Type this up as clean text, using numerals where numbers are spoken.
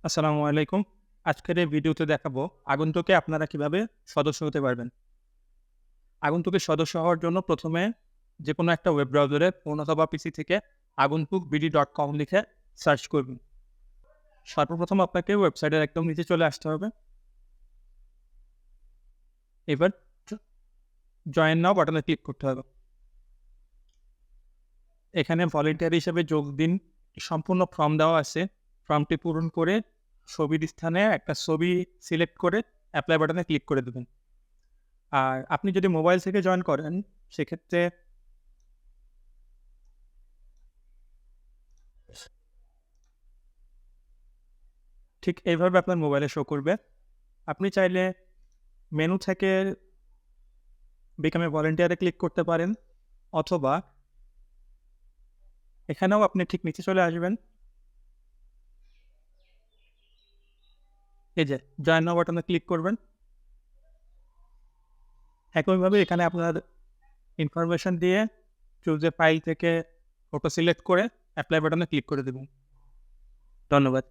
আসসালামু আলাইকুম। আজকের এই ভিডিওতে দেখাবো আগন্তুকে আপনারা কিভাবে সদস্য হতে পারবেন। আগন্তুকের সদস্য হওয়ার জন্য প্রথমে যেকোনো একটা ওয়েব ব্রাউজারে ফোন অথবা পিসি থেকে aguntukbd.com লিখে সার্চ করবেন। সর্বপ্রথম আপনাকে ওয়েবসাইটের একদম নিচে চলে আসতে হবে। এবার জ জয়েন নাও বাটনে ক্লিক করতে হবে। এখানে ভলান্টিয়ার হিসেবে যোগ দিন সম্পূর্ণ ফর্ম দেওয়া আছে। ফর্মটি পূরণ করে ছবির স্থানে একটা ছবি সিলেক্ট করে এপ্লাই বাটনে ক্লিক করে দেবেন। আর আপনি যদি মোবাইল থেকে জয়েন করেন সেক্ষেত্রে ঠিক এইভাবে আপনার মোবাইলে শো করবে। আপনি চাইলে মেনু থেকে become a volunteer A click করতে পারেন অথবা এখানেও আপনি ঠিক নিচে চলে আসবেন। এই যে জয়েন নাও বাটনে ক্লিক করবেন। একইভাবে এখানে আপনার ইনফরমেশন দিয়ে চুজ এ ফাইল থেকে ফটো সিলেক্ট করে এপ্লাই বাটনে ক্লিক করে দেবেন। ধন্যবাদ।